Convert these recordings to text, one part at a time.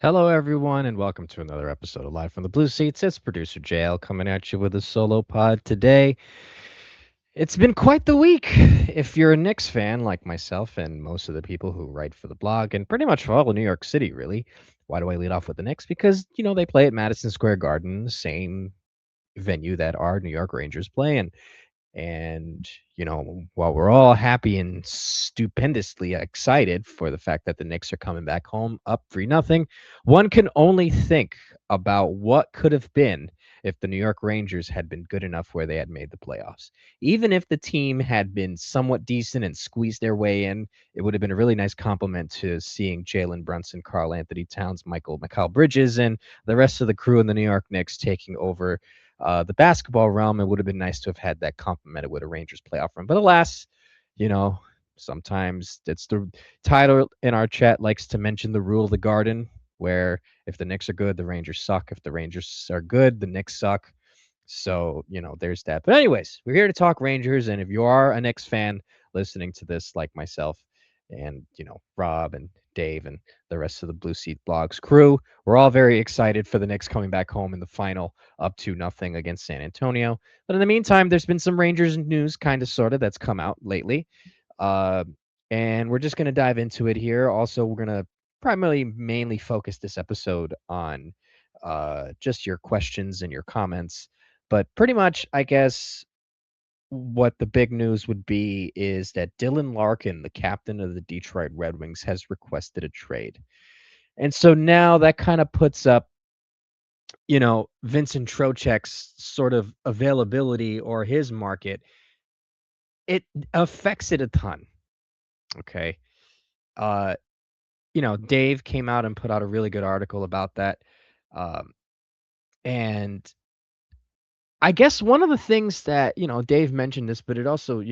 Hello, everyone, and welcome to another episode of Live from the Blue Seats. It's producer JL coming at you with a solo pod today. It's been quite the week. If you're a Knicks fan like myself and most of the people who write for the blog, and pretty much for all of New York City, really, why do I lead off with the Knicks? Because, they play at Madison Square Garden, the same venue that our New York Rangers play in. And, while we're all happy and stupendously excited for the fact that the Knicks are coming back home up 3-0, one can only think about what could have been if the New York Rangers had been good enough where they had made the playoffs. Even if the team had been somewhat decent and squeezed their way in, it would have been a really nice compliment to seeing Jalen Brunson, Karl Anthony Towns, Mikal Bridges, and the rest of the crew in the New York Knicks taking over the basketball realm. It would have been nice to have had that complemented with a Rangers playoff run. But alas, sometimes it's the title in our chat likes to mention the rule of the garden, where if the Knicks are good, the Rangers suck. If the Rangers are good, the Knicks suck. So, there's that. But anyways, we're here to talk Rangers. And if you are a Knicks fan listening to this like myself and, Rob and Dave and the rest of the Blue Seat Blogs crew, we're all very excited for the Knicks coming back home in the final up 2-0 against San Antonio. But in the meantime, there's been some Rangers news kind of sort of that's come out lately. And we're just going to dive into it here. Also, we're going to mainly focus this episode on just your questions and your comments. But pretty much, I guess, what the big news would be is that Dylan Larkin, the captain of the Detroit Red Wings, has requested a trade. And so now that kind of puts up, Vincent Trocheck's sort of availability or his market. It affects it a ton. Okay. Dave came out and put out a really good article about that. And I guess one of the things that, Dave mentioned this, but it also,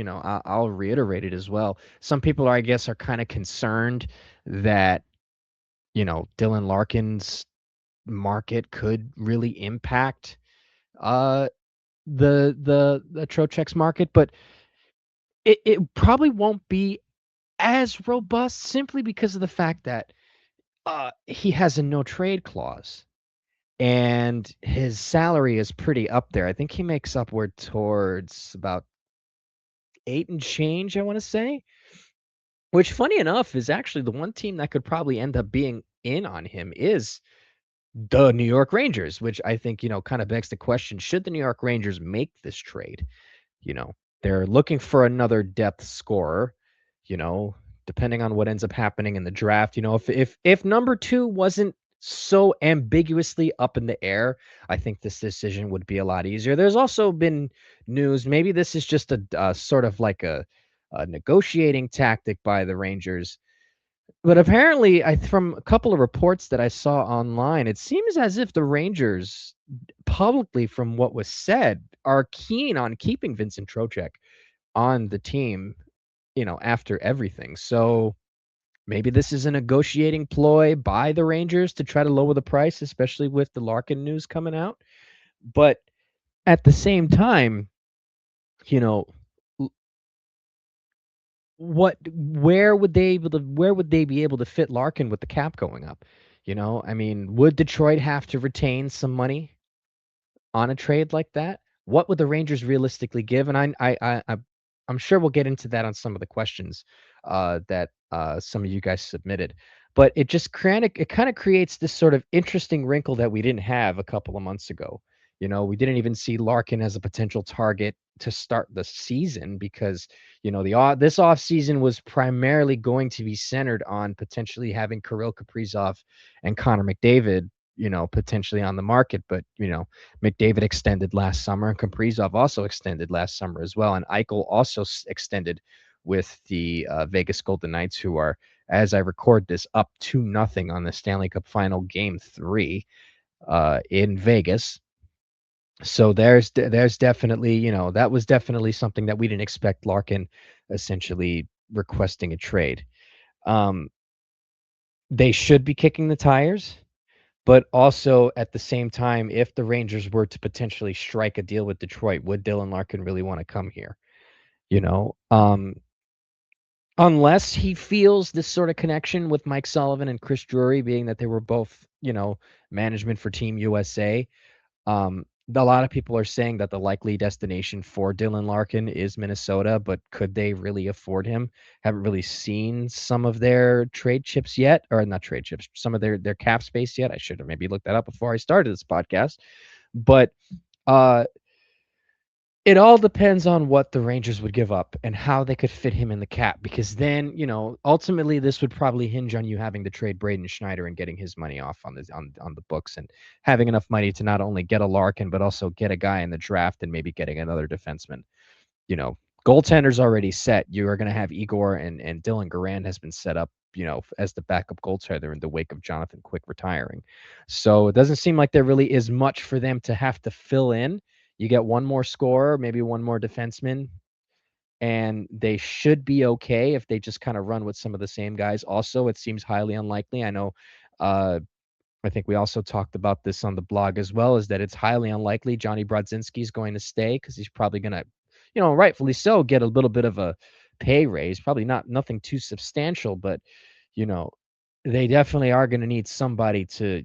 I'll reiterate it as well. Some people are kind of concerned that, Dylan Larkin's market could really impact the Trocheck's market, but it probably won't be as robust simply because of the fact that he has a no trade clause. And his salary is pretty up there. I think he makes upward towards about 8 and change, I want to say. Which, funny enough, is actually the one team that could probably end up being in on him is the New York Rangers, which I think, kind of begs the question, should the New York Rangers make this trade? They're looking for another depth scorer, depending on what ends up happening in the draft. If number 2 wasn't so ambiguously up in the air, I think this decision would be a lot easier. There's also been news, maybe this is just a sort of like a negotiating tactic by the Rangers. But apparently, from a couple of reports that I saw online, it seems as if the Rangers, publicly from what was said, are keen on keeping Vincent Trocheck on the team, after everything. So maybe this is a negotiating ploy by the Rangers to try to lower the price, especially with the Larkin news coming out. But at the same time, where would they be able to fit Larkin with the cap going up? Would Detroit have to retain some money on a trade like that? What would the Rangers realistically give? And I'm sure we'll get into that on some of the questions that some of you guys submitted. But it just kind of creates this sort of interesting wrinkle that we didn't have a couple of months ago. We didn't even see Larkin as a potential target to start the season because, this offseason was primarily going to be centered on potentially having Kirill Kaprizov and Connor McDavid, potentially on the market. But, McDavid extended last summer and Kaprizov also extended last summer as well. And Eichel also extended with the Vegas Golden Knights, who are, as I record this, up 2-0 on the Stanley Cup Final Game 3 in Vegas. So there's definitely, that was definitely something that we didn't expect Larkin essentially requesting a trade. Um, they should be kicking the tires, but also at the same time, if the Rangers were to potentially strike a deal with Detroit, would Dylan Larkin really want to come here? You know, unless he feels this sort of connection with Mike Sullivan and Chris Drury, being that they were both, management for Team USA. A lot of people are saying that the likely destination for Dylan Larkin is Minnesota, but could they really afford him? Haven't really seen some of their trade chips yet, or not trade chips, some of their cap space yet. I should have maybe looked that up before I started this podcast. But uh it all depends on what the Rangers would give up and how they could fit him in the cap, because then, ultimately this would probably hinge on you having to trade Braden Schneider and getting his money off on the books, and having enough money to not only get a Larkin but also get a guy in the draft and maybe getting another defenseman. Goaltender's already set. You are going to have Igor, and Dylan Garand has been set up, as the backup goaltender in the wake of Jonathan Quick retiring. So it doesn't seem like there really is much for them to have to fill in. You get one more scorer, maybe one more defenseman, and they should be okay if they just kind of run with some of the same guys. Also, it seems highly unlikely. I know, uh, I think we also talked about this on the blog as well, is that it's highly unlikely Johnny Brodzinski is going to stay, because he's probably going to, rightfully so, get a little bit of a pay raise. Probably nothing too substantial, but, you know, they definitely are going to need somebody to,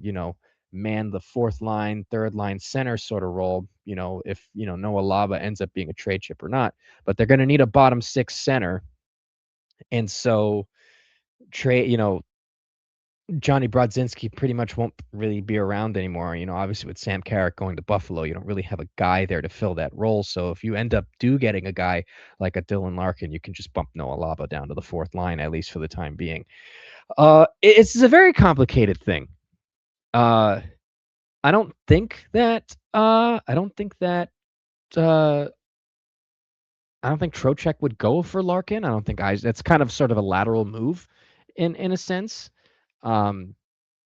man the fourth line, third line center sort of role, if, Noah Laba ends up being a trade chip or not. But they're going to need a bottom six center. And so, trade, Johnny Brodzinski pretty much won't really be around anymore. Obviously with Sam Carrick going to Buffalo, you don't really have a guy there to fill that role. So if you end up getting a guy like a Dylan Larkin, you can just bump Noah Laba down to the fourth line, at least for the time being. It's a very complicated thing. I don't think that uh I don't think Trocheck would go for Larkin. I don't think that's kind of sort of a lateral move in a sense. Um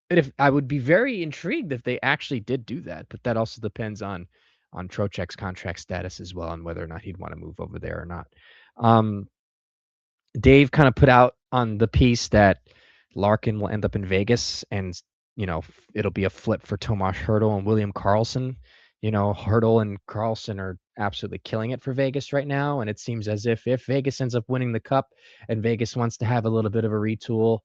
But if I would be very intrigued if they actually did do that, but that also depends on Trocheck's contract status as well, and whether or not he'd want to move over there or not. Um, Dave kind of put out on the piece that Larkin will end up in Vegas, and it'll be a flip for Tomas Hertl and William Karlsson. Hertl and Karlsson are absolutely killing it for Vegas right now, and it seems as if Vegas ends up winning the cup and Vegas wants to have a little bit of a retool,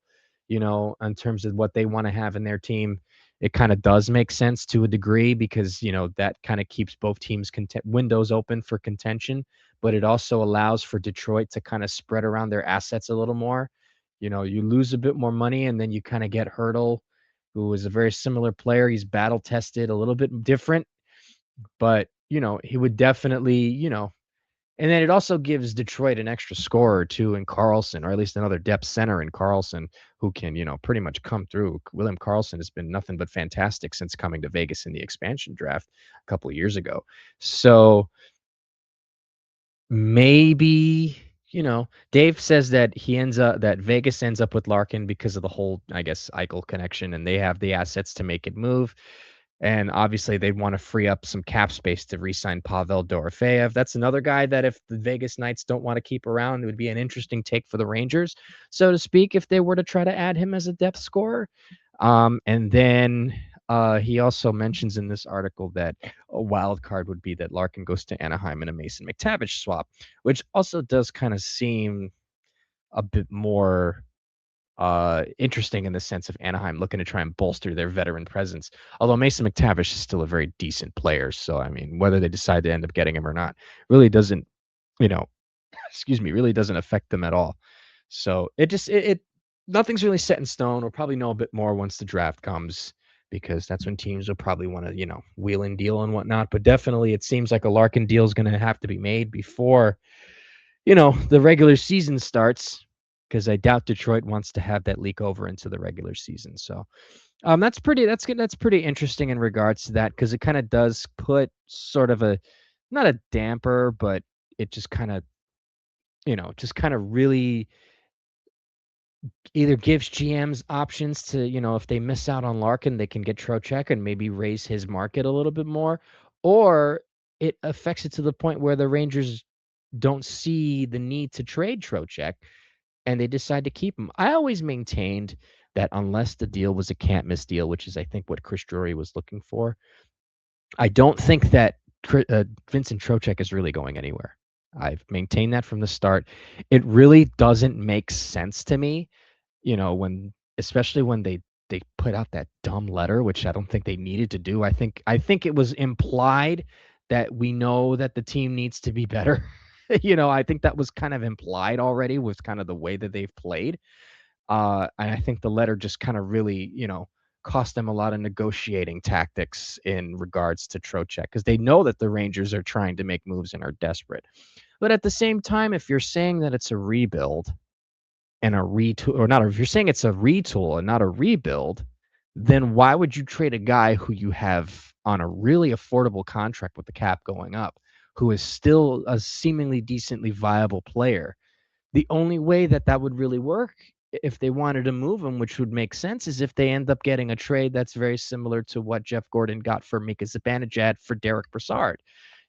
in terms of what they want to have in their team, it kind of does make sense to a degree, because that kind of keeps both teams windows open for contention, but it also allows for Detroit to kind of spread around their assets a little more. You lose a bit more money, and then you kind of get Hertl, who is a very similar player. He's battle tested, a little bit different, but he would definitely, and then it also gives Detroit an extra scorer too in Karlsson, or at least another depth center in Karlsson, who can, pretty much come through. William Karlsson has been nothing but fantastic since coming to Vegas in the expansion draft a couple of years ago. So maybe, Dave says that that Vegas ends up with Larkin because of the whole, I guess, Eichel connection, and they have the assets to make it move. And obviously, they'd want to free up some cap space to re-sign Pavel Dorofeyev. That's another guy that if the Vegas Knights don't want to keep around, it would be an interesting take for the Rangers, so to speak, if they were to try to add him as a depth scorer. And then he also mentions in this article that a wild card would be that Larkin goes to Anaheim in a Mason McTavish swap, which also does kind of seem a bit more interesting in the sense of Anaheim looking to try and bolster their veteran presence. Although Mason McTavish is still a very decent player. So, I mean, whether they decide to end up getting him or not really doesn't, you know, really doesn't affect them at all. So it nothing's really set in stone. We'll probably know a bit more once the draft comes, because that's when teams will probably want to, wheel and deal and whatnot. But definitely it seems like a Larkin deal is going to have to be made before, the regular season starts, because I doubt Detroit wants to have that leak over into the regular season. So that's pretty interesting in regards to that, because it kind of does put sort of a, not a damper, but it just kind of, really either gives GMs options to, if they miss out on Larkin, they can get Trocheck and maybe raise his market a little bit more, or it affects it to the point where the Rangers don't see the need to trade Trocheck, and they decide to keep him. I always maintained that unless the deal was a can't miss deal, which is I think what Chris Drury was looking for, I don't think that Vincent Trocheck is really going anywhere. I've maintained that from the start. It really doesn't make sense to me, when especially when they put out that dumb letter, which I don't think they needed to do. I think it was implied that we know that the team needs to be better. I think that was kind of implied already with kind of the way that they've played. And I think the letter just kind of really, cost them a lot of negotiating tactics in regards to Trocheck because they know that the Rangers are trying to make moves and are desperate. But at the same time, if you're saying that it's a rebuild and a retool, or not, if you're saying it's a retool and not a rebuild, then why would you trade a guy who you have on a really affordable contract with the cap going up, who is still a seemingly decently viable player? The only way that that would really work if they wanted to move him, which would make sense, is if they end up getting a trade that's very similar to what Jeff Gordon got for Mika Zibanejad for Derek Brassard.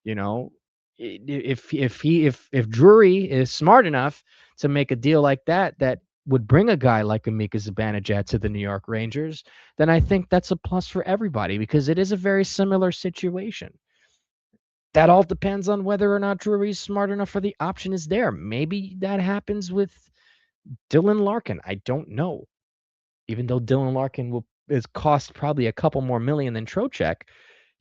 You know, if Drury is smart enough to make a deal like that would bring a guy like a Mika Zibanejad to the New York Rangers, then I think that's a plus for everybody because it is a very similar situation. That all depends on whether or not Drury's smart enough or the option is there. Maybe that happens with Dylan Larkin. I don't know. Even though Dylan Larkin is cost probably a couple more million than Trocheck,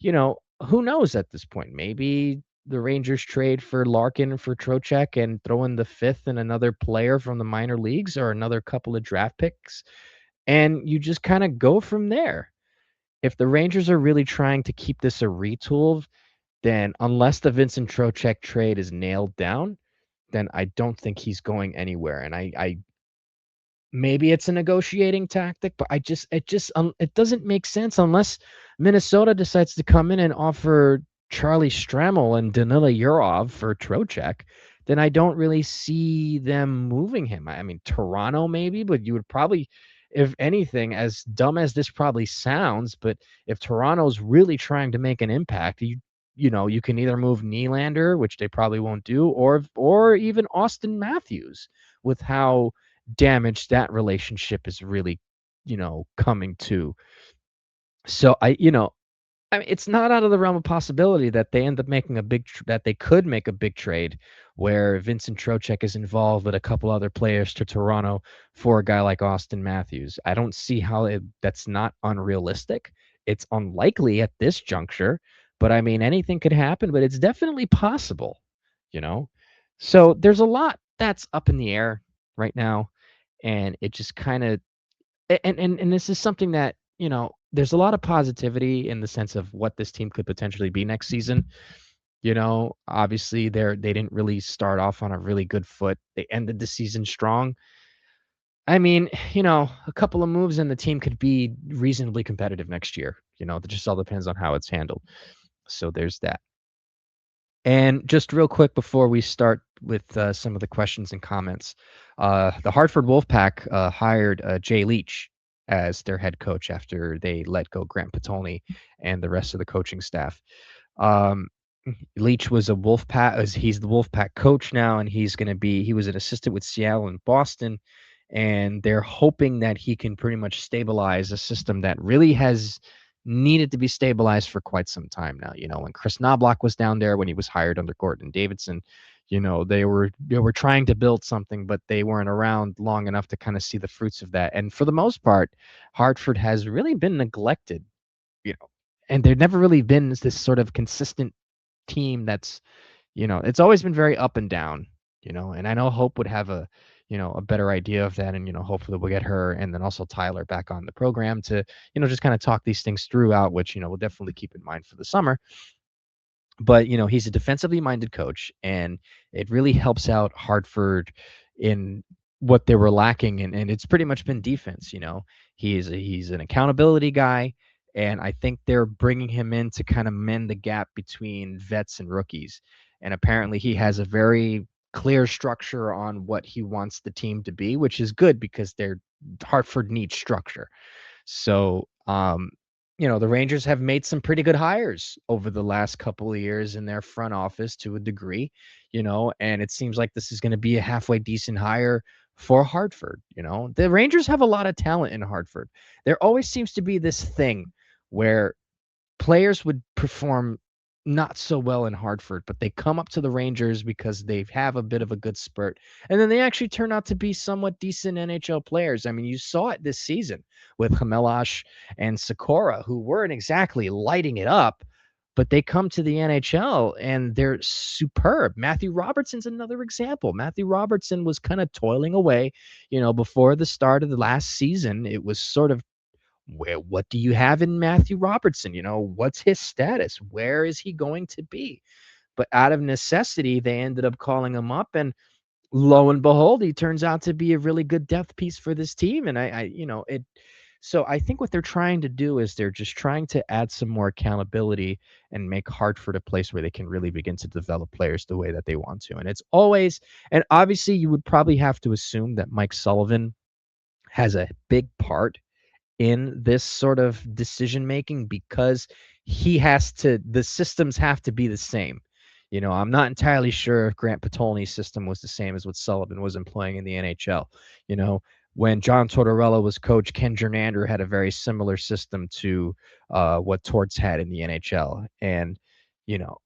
who knows at this point? Maybe the Rangers trade for Larkin for Trocheck and throw in the fifth and another player from the minor leagues or another couple of draft picks, and you just kind of go from there. If the Rangers are really trying to keep this a retool, then unless the Vincent Trocheck trade is nailed down, then I don't think he's going anywhere. And I maybe it's a negotiating tactic, but it doesn't make sense unless Minnesota decides to come in and offer Charlie Stramel and Danila Yurov for Trocheck. Then I don't really see them moving him. I mean, Toronto maybe, but you would probably, if anything, as dumb as this probably sounds, but if Toronto's really trying to make an impact, you can either move Nylander, which they probably won't do, or even Austin Matthews, with how damaged that relationship is really, coming to. So I mean, it's not out of the realm of possibility that they end up making that they could make a big trade where Vincent Trocheck is involved with a couple other players to Toronto for a guy like Austin Matthews. I don't see how that's not unrealistic. It's unlikely at this juncture, but I mean, anything could happen, but it's definitely possible, you know? So there's a lot that's up in the air right now, and it just kind of and this is something that, there's a lot of positivity in the sense of what this team could potentially be next season. Obviously they didn't really start off on a really good foot. They ended the season strong. I mean, a couple of moves and the team could be reasonably competitive next year. It just all depends on how it's handled. So there's that. And just real quick before we start with some of the questions and comments, the Hartford Wolfpack hired Jay Leach as their head coach after they let go Grant Patolni and the rest of the coaching staff. Um, Leach was a Wolfpack. He's the Wolfpack coach now, and he was an assistant with Seattle and Boston, and they're hoping that he can pretty much stabilize a system that really has needed to be stabilized for quite some time now. When Chris Knobloch was down there, when he was hired under Gordon Davidson, they were trying to build something, but they weren't around long enough to kind of see the fruits of that. And for the most part, Hartford has really been neglected, and there never really been this sort of consistent team that's, it's always been very up and down, and I know Hope would have a better idea of that. And, hopefully we'll get her and then also Tyler back on the program to, just kind of talk these things throughout, which, we'll definitely keep in mind for the summer. But, he's a defensively minded coach, and it really helps out Hartford in what they were lacking. And it's pretty much been defense. He's an accountability guy. And I think they're bringing him in to kind of mend the gap between vets and rookies. And apparently he has a very clear structure on what he wants the team to be, which is good because Hartford needs structure. So, the Rangers have made some pretty good hires over the last couple of years in their front office to a degree, and it seems like this is going to be a halfway decent hire for Hartford. The Rangers have a lot of talent in Hartford. There always seems to be this thing where players would perform not so well in Hartford, but they come up to the Rangers because they have a bit of a good spurt. And then they actually turn out to be somewhat decent NHL players. I mean, you saw it this season with Hamelash and Sikora, who weren't exactly lighting it up, but they come to the NHL and they're superb. Matthew Robertson's another example. Matthew Robertson was kind of toiling away, before the start of the last season. It was sort of, what do you have in Matthew Robertson? What's his status? Where is he going to be? But out of necessity, they ended up calling him up, and lo and behold, he turns out to be a really good depth piece for this team. And it. So I think what they're trying to do is they're just trying to add some more accountability and make Hartford a place where they can really begin to develop players the way that they want to. And it's always, and obviously, you would probably have to assume that Mike Sullivan has a big part in this sort of decision making, because the systems have to be the same. I'm not entirely sure if Grant Patolni's system was the same as what Sullivan was employing in the NHL. When John Tortorella was coach, Ken Jernander had a very similar system to what Torts had in the NHL. And, you know,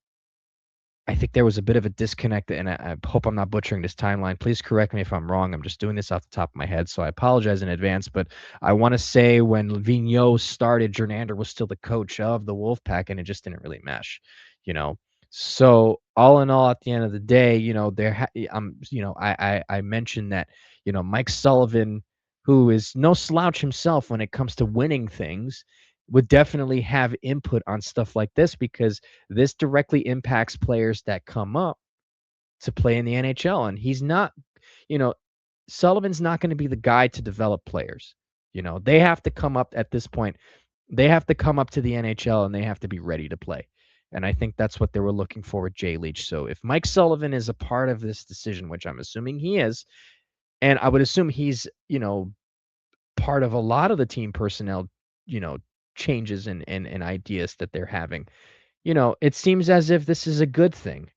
I think there was a bit of a disconnect, and I hope I'm not butchering this timeline. Please correct me if I'm wrong. I'm just doing this off the top of my head, so I apologize in advance. But I want to say when Vigneault started, Jernander was still the coach of the Wolfpack, and it just didn't really mesh, you know. So all in all, at the end of the day, I mentioned that, Mike Sullivan, who is no slouch himself when it comes to winning things, would definitely have input on stuff like this, because this directly impacts players that come up to play in the NHL. And he's not, you know, Sullivan's not going to be the guy to develop players. They have to come up at this point. They have to come up to the NHL and they have to be ready to play. And I think that's what they were looking for with Jay Leach. So if Mike Sullivan is a part of this decision, which I'm assuming he is, and I would assume he's, part of a lot of the team personnel, you know, changes and ideas that they're having. It seems as if this is a good thing.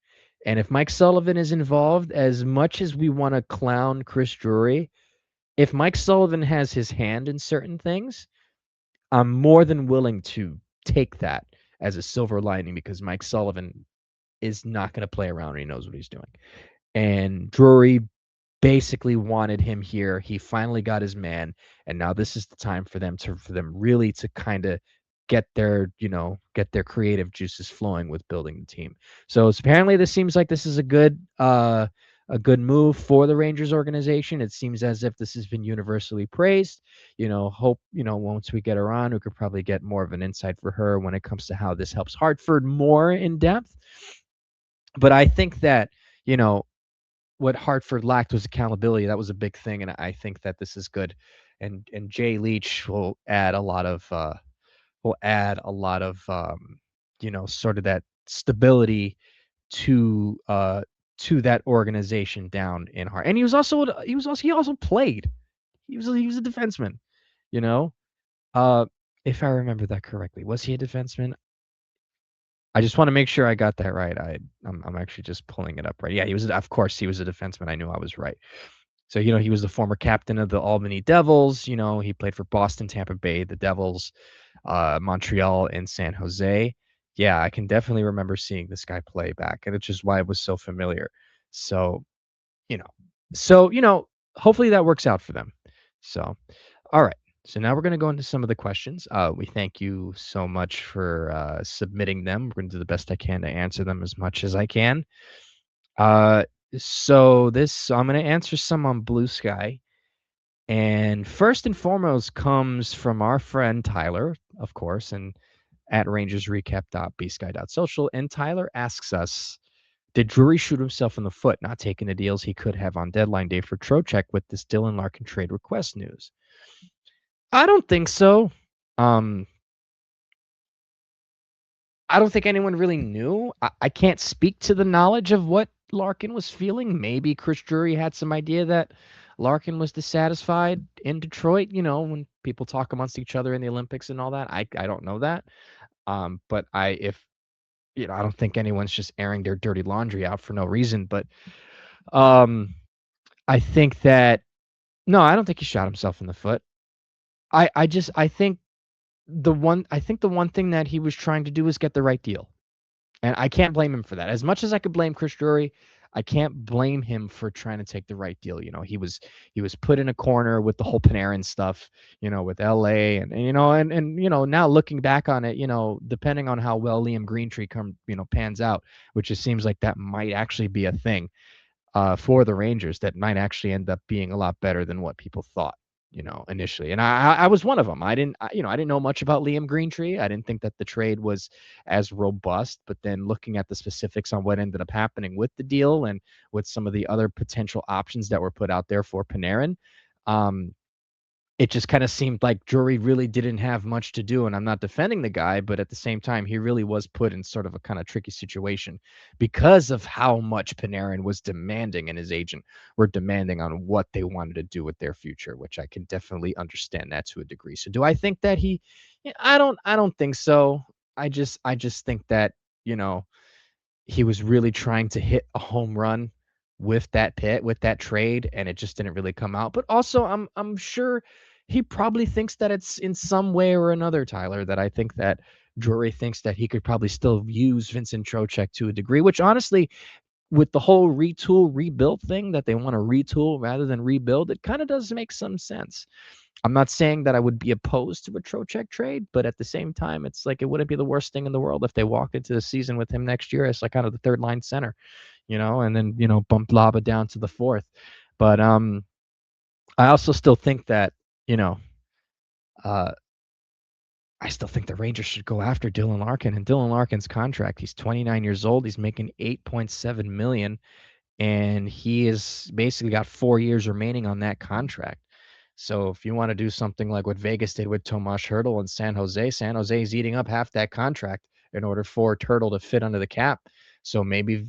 And if Mike Sullivan is involved, as much as we want to clown Chris Drury, if Mike Sullivan has his hand in certain things, I'm more than willing to take that as a silver lining, because Mike Sullivan is not going to play around. He knows what he's doing. And Drury basically wanted him here. He finally got his man, and now this is the time for them really to kind of get their creative juices flowing with building the team. So apparently this seems like this is a good move for the Rangers organization. It seems as if this has been universally praised. Hope, once we get her on, we could probably get more of an insight for her when it comes to how this helps Hartford more in depth. But I think that, what Hartford lacked was accountability. That was a big thing, and I think that this is good. And Jay Leach will add a lot of sort of that stability to that organization down in Hart. And he also played. He was a defenseman, you know. Uh, if I remember that correctly, was he a defenseman? I just want to make sure I got that right. I'm actually just pulling it up right. Yeah, of course he was a defenseman. I knew I was right. So, he was the former captain of the Albany Devils. He played for Boston, Tampa Bay, the Devils, Montreal, and San Jose. Yeah, I can definitely remember seeing this guy play back, and it's just why it was so familiar. So, you know, hopefully that works out for them. So, all right. So now we're going to go into some of the questions. We thank you so much for submitting them. We're going to do the best I can to answer them as much as I can. Uh, so I'm going to answer some on Blue Sky. And first and foremost comes from our friend Tyler, of course, and at rangersrecap.bsky.social. And Tyler asks us, did Drury shoot himself in the foot not taking the deals he could have on deadline day for Trocheck with this Dylan Larkin trade request news? I don't think so. I don't think anyone really knew. I can't speak to the knowledge of what Larkin was feeling. Maybe Chris Drury had some idea that Larkin was dissatisfied in Detroit, when people talk amongst each other in the Olympics and all that. I don't know that. But I don't think anyone's just airing their dirty laundry out for no reason. But I think that No, I don't think he shot himself in the foot. I think the one thing that he was trying to do was get the right deal. And I can't blame him for that. As much as I could blame Chris Drury, I can't blame him for trying to take the right deal. He was put in a corner with the whole Panarin stuff, with LA and now looking back on it, depending on how well Liam Greentree pans out, which it seems like that might actually be a thing for the Rangers that might actually end up being a lot better than what people thought, initially. And I was one of them. I didn't know much about Liam Greentree. I didn't think that the trade was as robust. But then looking at the specifics on what ended up happening with the deal and with some of the other potential options that were put out there for Panarin, um, it just kind of seemed like Drury really didn't have much to do. And I'm not defending the guy, but at the same time, he really was put in sort of a kind of tricky situation because of how much Panarin was demanding and his agent were demanding on what they wanted to do with their future, which I can definitely understand that to a degree. So do I think that yeah, I don't think so. I just think that, you know, he was really trying to hit a home run with that trade, and it just didn't really come out. But also, I'm sure he probably thinks that it's in some way or another, Tyler, that I think that Drury thinks that he could probably still use Vincent Trocheck to a degree, which honestly, with the whole retool rebuild thing that they want to retool rather than rebuild, it kind of does make some sense. I'm not saying that I would be opposed to a Trocheck trade, but at the same time, it's like it wouldn't be the worst thing in the world if they walked into the season with him next year as like kind of the third line center, and then bump Laba down to the fourth. But I also still think that you know uh, I still think the Rangers should go after Dylan Larkin and Dylan Larkin's contract. He's 29 years old. He's making 8.7 million, and he is basically got 4 years remaining on that contract. So if you want to do something like what Vegas did with Tomas Hertl in San Jose is eating up half that contract in order for Turtle to fit under the cap. So maybe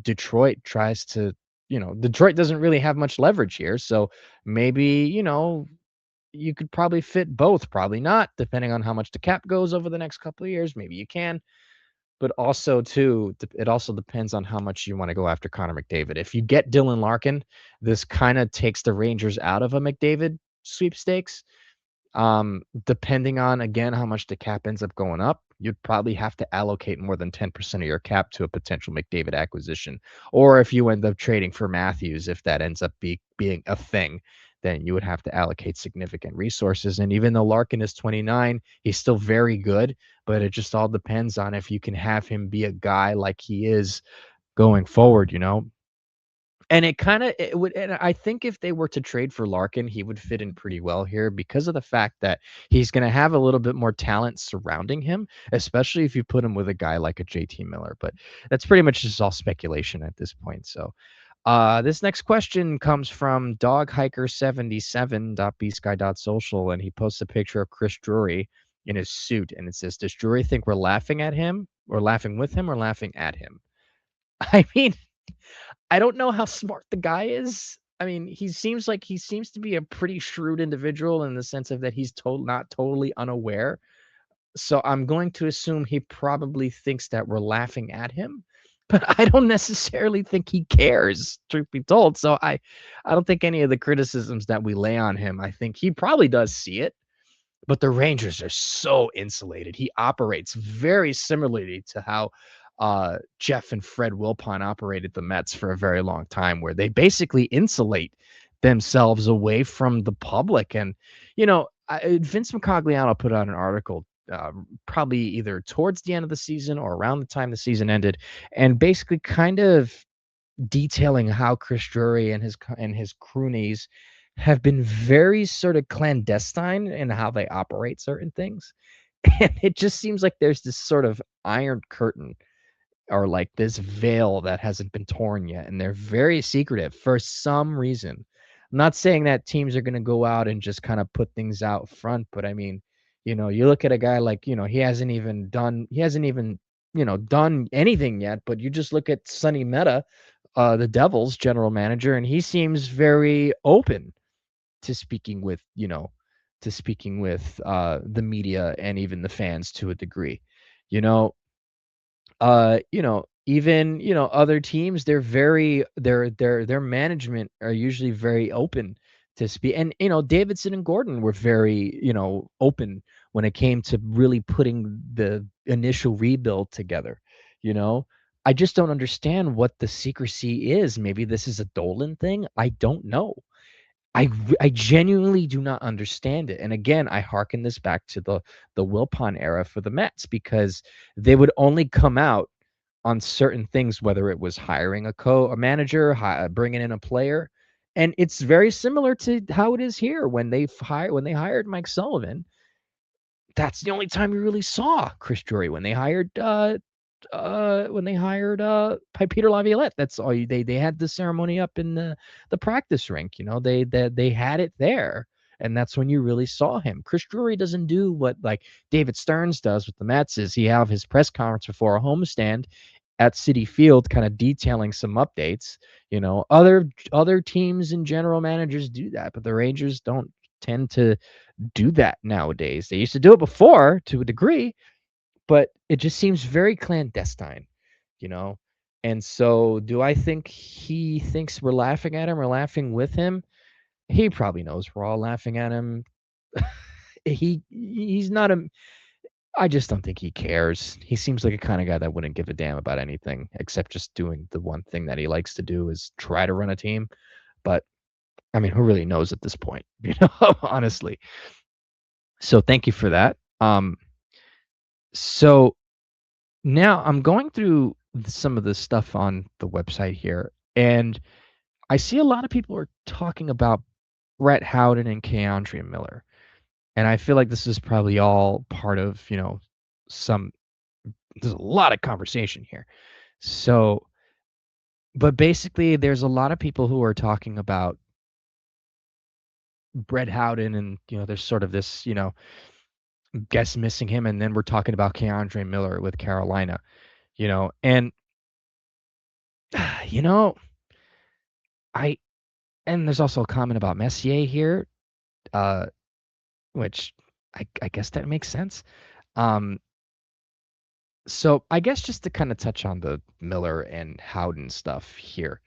Detroit tries to, Detroit doesn't really have much leverage here. So maybe, you could probably fit both, probably not, depending on how much the cap goes over the next couple of years. Maybe you can. But also, too, it also depends on how much you want to go after Connor McDavid. If you get Dylan Larkin, this kind of takes the Rangers out of a McDavid sweepstakes. Depending on, again, how much the cap ends up going up, you'd probably have to allocate more than 10% of your cap to a potential McDavid acquisition. Or if you end up trading for Matthews, if that ends up being a thing, then you would have to allocate significant resources. And even though Larkin is 29, he's still very good, but it just all depends on if you can have him be a guy like he is going forward. And it would, and I think if they were to trade for Larkin, he would fit in pretty well here because of the fact that he's going to have a little bit more talent surrounding him, especially if you put him with a guy like a JT Miller. But that's pretty much just all speculation at this point. So, this next question comes from doghiker77.bsky.social, and he posts a picture of Chris Drury in his suit, and it says, "Does Drury think we're laughing at him, or laughing with him, or laughing at him?" I mean, I don't know how smart the guy is. I mean, he seems to be a pretty shrewd individual in the sense of that he's not totally unaware. So I'm going to assume he probably thinks that we're laughing at him, but I don't necessarily think he cares, truth be told. So I don't think any of the criticisms that we lay on him, I think he probably does see it. But the Rangers are so insulated. He operates very similarly to how Jeff and Fred Wilpon operated the Mets for a very long time, where they basically insulate themselves away from the public. And, Vince Micogliano put out an article probably either towards the end of the season or around the time the season ended, and basically kind of detailing how Chris Drury and his cronies have been very sort of clandestine in how they operate certain things. And it just seems like there's this sort of iron curtain or like this veil that hasn't been torn yet, and they're very secretive for some reason. I'm not saying that teams are going to go out and just kind of put things out front, but I mean, you look at a guy like, he hasn't even done anything yet, but you just look at Sonny Meta, the Devils general manager, and he seems very open to speaking with the media and even the fans to a degree. You know, even, other teams, their management are usually very open to speak. And Davidson and Gordon were very open when it came to really putting the initial rebuild together. You know, I just don't understand what the secrecy is. Maybe this is a Dolan thing. I don't know. I genuinely do not understand it. And again, I hearken this back to the Wilpon era for the Mets, because they would only come out on certain things, whether it was hiring a manager, bringing in a player. And it's very similar to how it is here when they hired Mike Sullivan. That's the only time you really saw Chris Drury. When they hired Peter Laviolette. That's all they had the ceremony up in the practice rink. They had it there, and that's when you really saw him. Chris Drury doesn't do what like David Stearns does with the Mets. Is he have his press conference before a homestand at Citi Field, kind of detailing some updates. Other teams and general managers do that, but the Rangers don't tend to do that nowadays. They used to do it before to a degree, but it just seems very clandestine, you know? And so do I think he thinks we're laughing at him or laughing with him? He probably knows we're all laughing at him. He's not a I just don't think he cares. He seems like a kind of guy that wouldn't give a damn about anything except just doing the one thing that he likes to do is try to run a team. But I mean, who really knows at this point, honestly. So thank you for that. So now I'm going through some of the stuff on the website here, and I see a lot of people are talking about Brett Howden and Keandre Miller. And I feel like this is probably all part of, there's a lot of conversation here. So, but basically, there's a lot of people who are talking about Brett Howden, and, there's sort of this, guess missing him. And then we're talking about Keandre Miller with Carolina, and, you know, I, and there's also a comment about Messier here, uh, which I guess that makes sense. So I guess just to kind of touch on the Miller and Howden stuff here.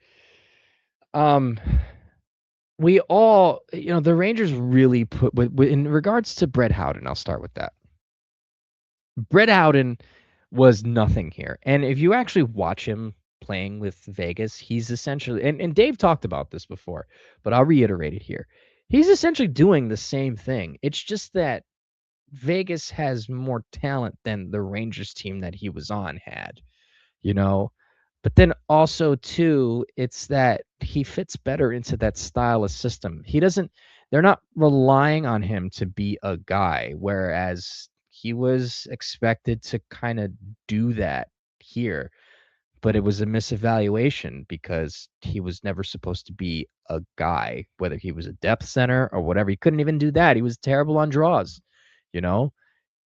Um, we all, the Rangers really put in regards to Brett Howden. I'll start with that. Brett Howden was nothing here, and if you actually watch him playing with Vegas, he's essentially, and Dave talked about this before, but I'll reiterate it here. He's essentially doing the same thing. It's just that Vegas has more talent than the Rangers team that he was on had, you know. But then also too, it's that he fits better into that style of system. They're not relying on him to be a guy, whereas he was expected to kind of do that here. But it was a misevaluation because he was never supposed to be a guy, whether he was a depth center or whatever. He couldn't even do that. He was terrible on draws, you know?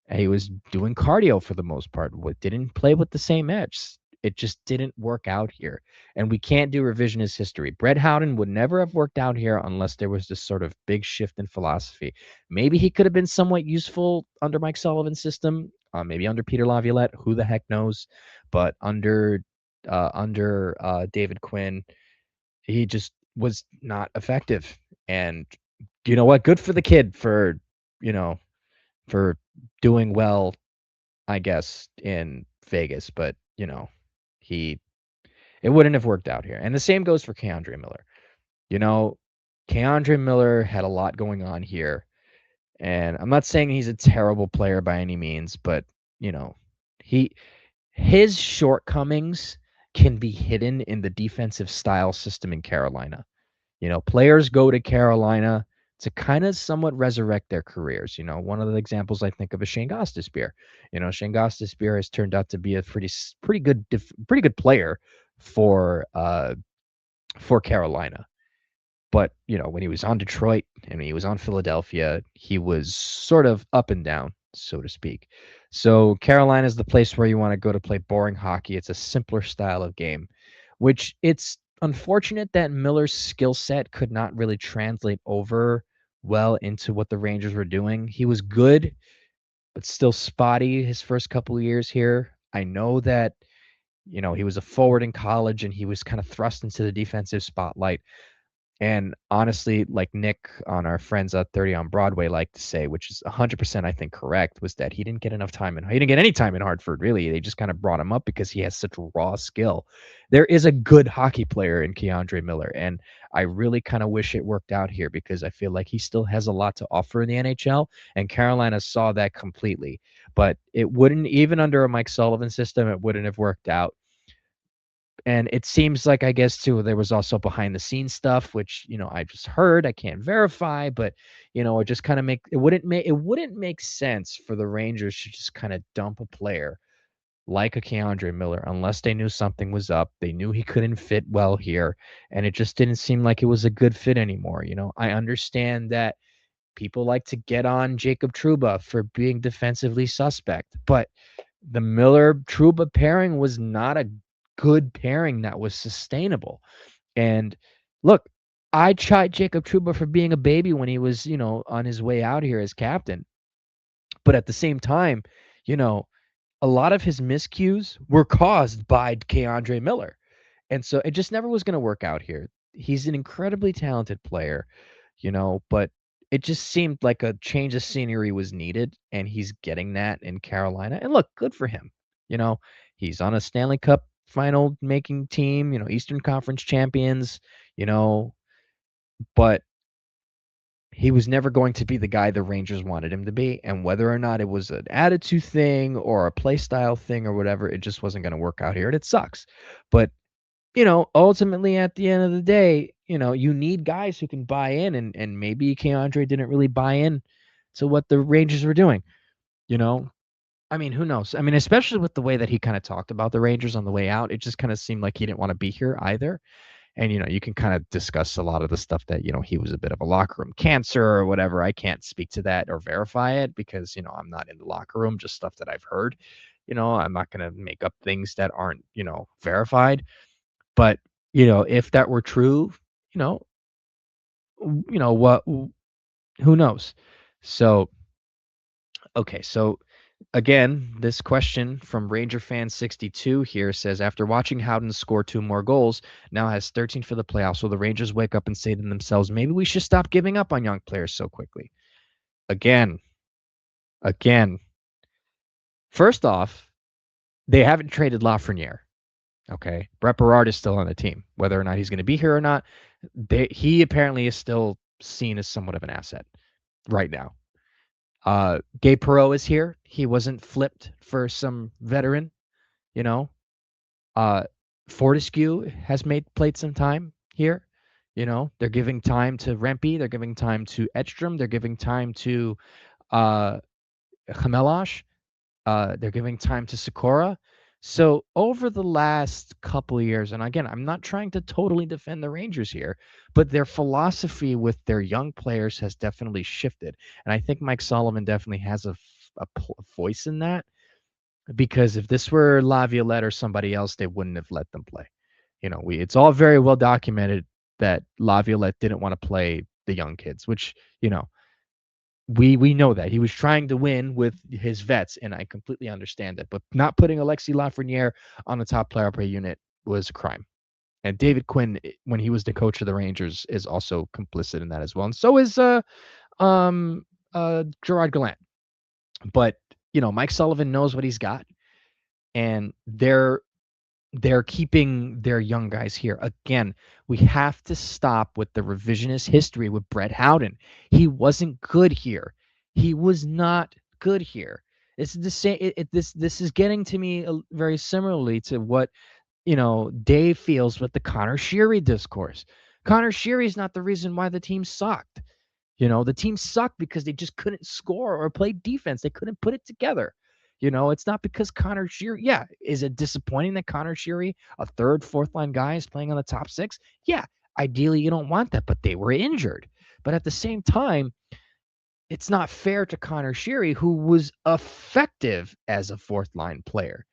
And he was doing cardio for the most part. Didn't play with the same edge. It just didn't work out here. And we can't do revisionist history. Brett Howden would never have worked out here unless there was this sort of big shift in philosophy. Maybe he could have been somewhat useful under Mike Sullivan's system, maybe under Peter Laviolette. Who the heck knows? But under David Quinn, he just was not effective. And you know what? Good for the kid for for doing well, I guess, in Vegas, but it wouldn't have worked out here. And the same goes for Keandre Miller. Keandre Miller had a lot going on here. And I'm not saying he's a terrible player by any means, but his shortcomings can be hidden in the defensive style system in Carolina. Players go to Carolina to kind of somewhat resurrect their careers. One of the examples I think of is Shane Gostisbehere. Shane Gostisbehere has turned out to be a pretty good player for Carolina. But, when he was on Detroit and he was on Philadelphia, he was sort of up and down, so to speak. So Carolina is the place where you want to go to play boring hockey. It's a simpler style of game, which it's unfortunate that Miller's skill set could not really translate over well into what the Rangers were doing. He was good, but still spotty his first couple of years here. I know that, he was a forward in college and he was kind of thrust into the defensive spotlight. And honestly, like Nick on our Friends at 30 on Broadway like to say, which is 100% I think correct, was that he didn't get enough time, and he didn't get any time in Hartford, really. They just kind of brought him up because he has such raw skill. There is a good hockey player in Keandre Miller, and I really kind of wish it worked out here because I feel like he still has a lot to offer in the NHL, and Carolina saw that completely. But it wouldn't, even under a Mike Sullivan system, it wouldn't have worked out. And it seems like, I guess, too, there was also behind the scenes stuff, which, I just heard, I can't verify, but, it just kind of it wouldn't make sense for the Rangers to just kind of dump a player like a Keandre Miller unless they knew something was up. They knew he couldn't fit well here, and it just didn't seem like it was a good fit anymore. I understand that people like to get on Jacob Trouba for being defensively suspect, but the Miller Trouba pairing was not a good pairing that was sustainable. And look, I tried Jacob Trouba for being a baby when he was, on his way out here as captain. But at the same time, you know, a lot of his miscues were caused by Keandre Miller. And so it just never was going to work out here. He's an incredibly talented player, but it just seemed like a change of scenery was needed, and he's getting that in Carolina. And look, good for him. You know, he's on a Stanley Cup final making team, Eastern Conference champions, you know, but he was never going to be the guy the Rangers wanted him to be. And whether or not it was an attitude thing or a play style thing or whatever, it just wasn't going to work out here. And it sucks. But ultimately at the end of the day, you need guys who can buy in, and maybe Keandre didn't really buy in to what the Rangers were doing, you know? I mean, who knows? I mean, especially with the way that he kind of talked about the Rangers on the way out, it just kind of seemed like he didn't want to be here either. And, you can kind of discuss a lot of the stuff that, he was a bit of a locker room cancer or whatever. I can't speak to that or verify it because, I'm not in the locker room, just stuff that I've heard. I'm not going to make up things that aren't, verified. But, if that were true, you know, what, who knows? So, okay. So, again, this question from Ranger Fan 62 here says, after watching Howden score 2 more goals, now has 13 for the playoffs, will the Rangers wake up and say to themselves, maybe we should stop giving up on young players so quickly? Again, first off, they haven't traded Lafreniere. Okay. Brett Berard is still on the team. Whether or not he's going to be here or not, he apparently is still seen as somewhat of an asset right now. Gabe Perreault is here. He wasn't flipped for some veteran, you know. Fortescue has played some time here. They're giving time to Rempe. They're giving time to Edstrom. They're giving time to Chamelash. They're giving time to Sikora. So over the last couple of years, and again, I'm not trying to totally defend the Rangers here, but their philosophy with their young players has definitely shifted. And I think Mike Sullivan definitely has a voice in that, because if this were Laviolette or somebody else, they wouldn't have let them play. It's all very well documented that Laviolette didn't want to play the young kids, which, we know that he was trying to win with his vets, and I completely understand it. But not putting Alexis Lafreniere on the top player per unit was a crime. And David Quinn, when he was the coach of the Rangers, is also complicit in that as well. And so is Gerard Gallant. But Mike Sullivan knows what he's got, and they're keeping their young guys here. Again, we have to stop with the revisionist history with Brett Howden. He wasn't good here. He was not good here. This is the same. This is getting to me very similarly to what Dave feels with the Connor Sheary discourse. Connor Sheary is not the reason why the team sucked. The team sucked because they just couldn't score or play defense. They couldn't put it together. It's not because Connor Sheary. Yeah, is it disappointing that Connor Sheary, a third, fourth line guy, is playing on the top six? Yeah, ideally you don't want that, but they were injured. But at the same time, it's not fair to Connor Sheary, who was effective as a fourth line player.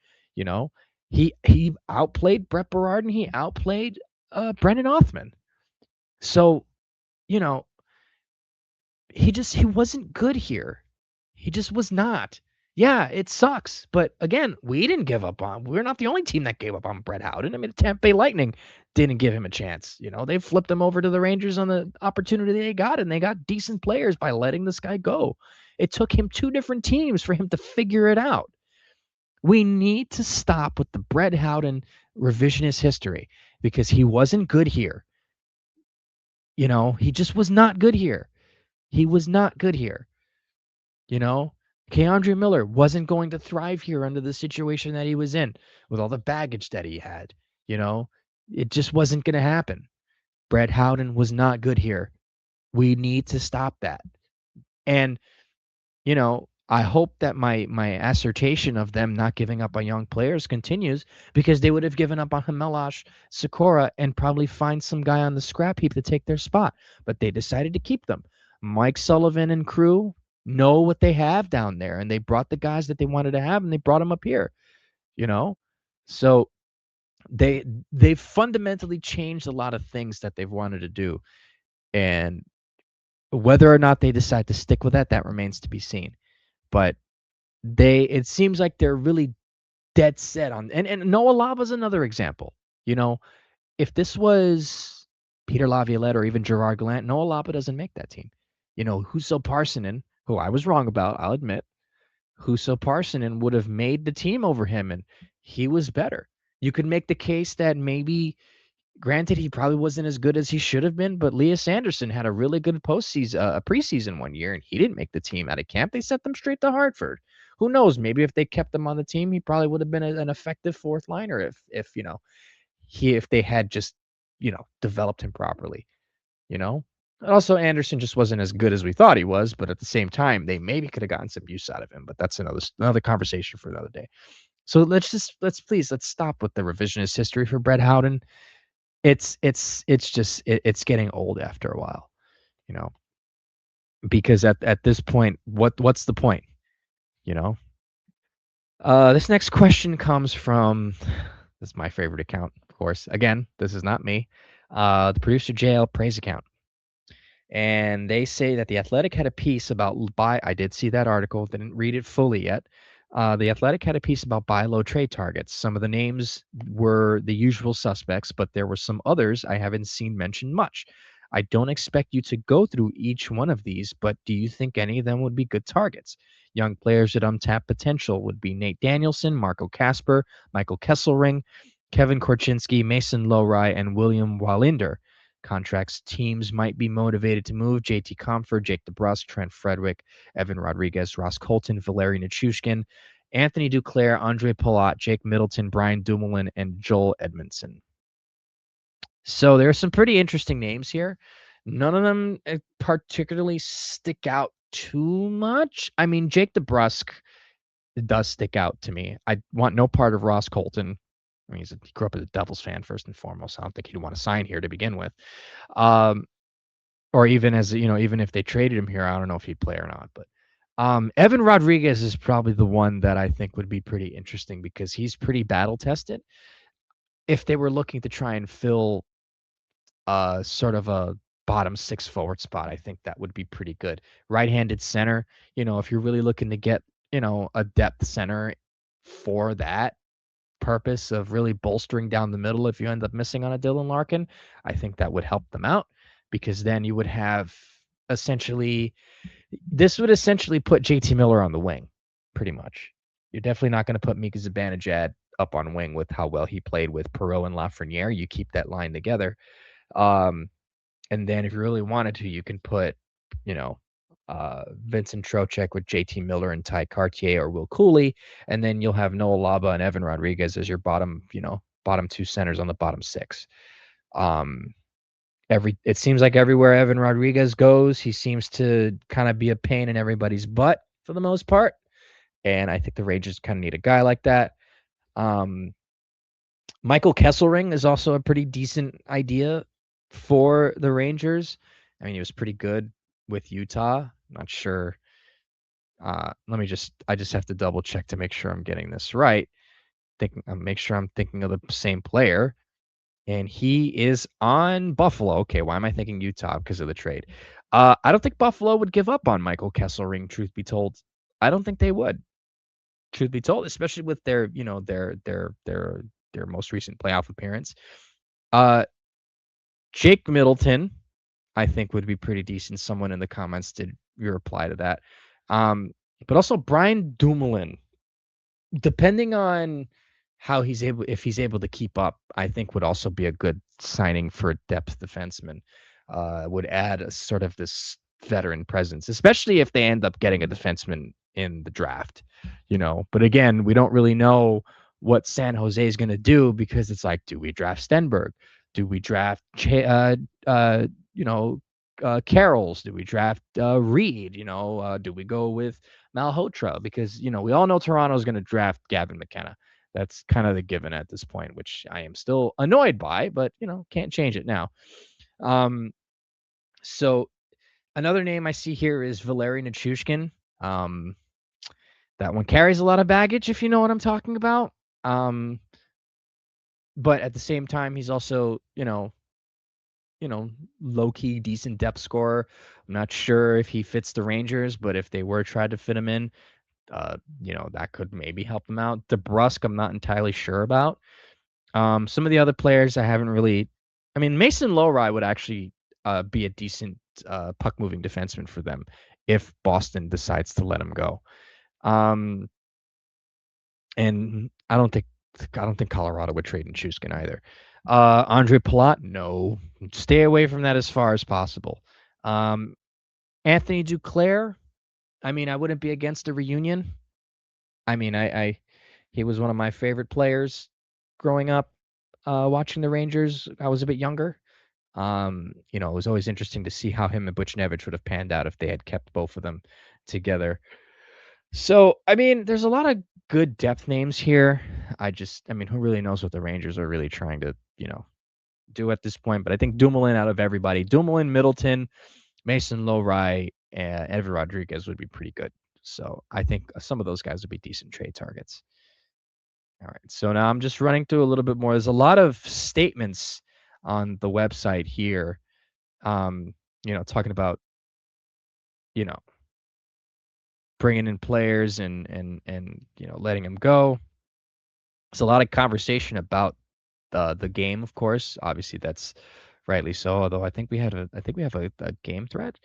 He outplayed Brett Berard and he outplayed Brendan Othman. So, you know, he wasn't good here. He just was not. Yeah, it sucks, but again, we didn't give up on we're not the only team that gave up on Brett Howden. I mean, the Tampa Bay Lightning didn't give him a chance, they flipped him over to the Rangers on the opportunity they got, and they got decent players by letting this guy go. It took him 2 different teams for him to figure it out. We need to stop with the Brett Howden revisionist history because he wasn't good here. He just was not good here. He was not good here. Keandre Miller wasn't going to thrive here under the situation that he was in with all the baggage that he had. You know, it just wasn't going to happen. Brett Howden was not good here. We need to stop that. And, I hope that my assertion of them not giving up on young players continues because they would have given up on Hmelosh, Sikora, and probably find some guy on the scrap heap to take their spot. But they decided to keep them. Mike Sullivan and crew know what they have down there, and they brought the guys that they wanted to have, and they brought them up here. You know, so they've fundamentally changed a lot of things that they've wanted to do, and whether or not they decide to stick with that remains to be seen. But it seems like they're really dead set on, and Noah Laba's another example. If this was Peter Laviolette or even Gerard Gallant, Noah Laba doesn't make that team. Huso Parssinen, who I was wrong about, I'll admit, Huso Parssinen would have made the team over him, and he was better. You could make the case that maybe, granted, he probably wasn't as good as he should have been, but Elias Anderson had a really good postseason, a preseason one year, and he didn't make the team out of camp. They sent them straight to Hartford. Who knows? Maybe if they kept him on the team, he probably would have been an effective fourth liner if they had just developed him properly. Also, Anderson just wasn't as good as we thought he was, but at the same time, they maybe could have gotten some use out of him. But that's another conversation for another day. So let's stop with the revisionist history for Brett Howden. It's getting old after a while, you know, because at this point, what's the point, you know? This next question comes from this is my favorite account, of course. Again, this is not me. The producer JL Praise account. And they say that The Athletic had a piece about I did see that article, didn't read it fully yet. The Athletic had a piece about buy low trade targets. Some of the names were the usual suspects, but there were some others I haven't seen mentioned much. I don't expect you to go through each one of these, but do you think any of them would be good targets? Young players with untapped potential would be Nate Danielson, Marco Kasper, Michael Kesselring, Kevin Korchinski, Mason Lowry, and William Wallinder. Contracts teams might be motivated to move: JT Comfort, Jake DeBrusk, Trent Frederick, Evan Rodriguez, Ross Colton, Valeri Nichushkin, Anthony Duclair, Andre Palat, Jake Middleton, Brian Dumoulin, and Joel Edmondson. So there are some pretty interesting names here. None of them particularly stick out too much. I mean, Jake DeBrusk does stick out to me. I want no part of Ross Colton. I mean, he grew up as a Devils fan first and foremost. I don't think he'd want to sign here to begin with. Or even even if they traded him here, I don't know if he'd play or not. But Evan Rodriguez is probably the one that I think would be pretty interesting because he's pretty battle tested. If they were looking to try and fill sort of a bottom 6 forward spot, I think that would be pretty good. Right-handed center, if you're really looking to get, a depth center for that purpose of really bolstering down the middle, if you end up missing on a Dylan Larkin, I think that would help them out because then you would have this would essentially put JT Miller on the wing, pretty much. You're definitely not going to put Mika Zibanejad up on wing with how well he played with Perreault and Lafreniere. You keep that line together. And then if you really wanted to, you can put, Vincent Trocheck with JT Miller and Ty Cartier or Will Cooley, and then you'll have Noah Laba and Evan Rodriguez as your bottom 2 centers on the bottom 6. It seems like everywhere Evan Rodriguez goes, he seems to kind of be a pain in everybody's butt for the most part. And I think the Rangers kind of need a guy like that. Michael Kesselring is also a pretty decent idea for the Rangers. I mean, he was pretty good with Utah. Not sure. I just have to double check to make sure I'm getting this right. Make sure I'm thinking of the same player. And he is on Buffalo. Okay, why am I thinking Utah? Because of the trade. I don't think Buffalo would give up on Michael Kesselring, truth be told. I don't think they would. truth be told, especially with their, their most recent playoff appearance. Uh, Jake Middleton, I think would be pretty decent. Someone in the comments did reply to that. Um, but also Brian Dumoulin, depending on if he's able to keep up, I think would also be a good signing for a depth defenseman. Would add a sort of this veteran presence, especially if they end up getting a defenseman in the draft, But again, we don't really know what San Jose is going to do because it's like, do we draft Stenberg? Do we draft, Carols? Do we draft Reed? Do we go with Malhotra? Because we all know Toronto's going to draft Gavin McKenna. That's kind of the given at this point, which I am still annoyed by, but can't change it now. So another name I see here is Valeri Nichushkin. That one carries a lot of baggage, if you know what I'm talking about. But at the same time, he's also, low-key decent depth scorer. I'm not sure if he fits the Rangers, but if they were trying to fit him in, that could maybe help him out. DeBrusque, I'm not entirely sure about. Some of the other players I haven't really. I mean, Mason Lowry would actually be a decent puck-moving defenseman for them if Boston decides to let him go. And I don't think Colorado would trade Nichushkin either. Andre Palat, no. Stay away from that as far as possible. Anthony Duclair, I mean, I wouldn't be against a reunion. I mean, he was one of my favorite players growing up, watching the Rangers. I was a bit younger. It was always interesting to see how him and Buchnevich would have panned out if they had kept both of them together. So, I mean, there's a lot of good depth names here. Who really knows what the Rangers are really trying to, do at this point? But I think Dumoulin out of everybody, Dumoulin, Middleton, Mason Lowry, and Evan Rodriguez would be pretty good. So I think some of those guys would be decent trade targets. All right. So now I'm just running through a little bit more. There's a lot of statements on the website here, talking about, bringing in players and letting them go. There's a lot of conversation about the game, of course. Obviously, that's rightly so. Although I think we have a game thread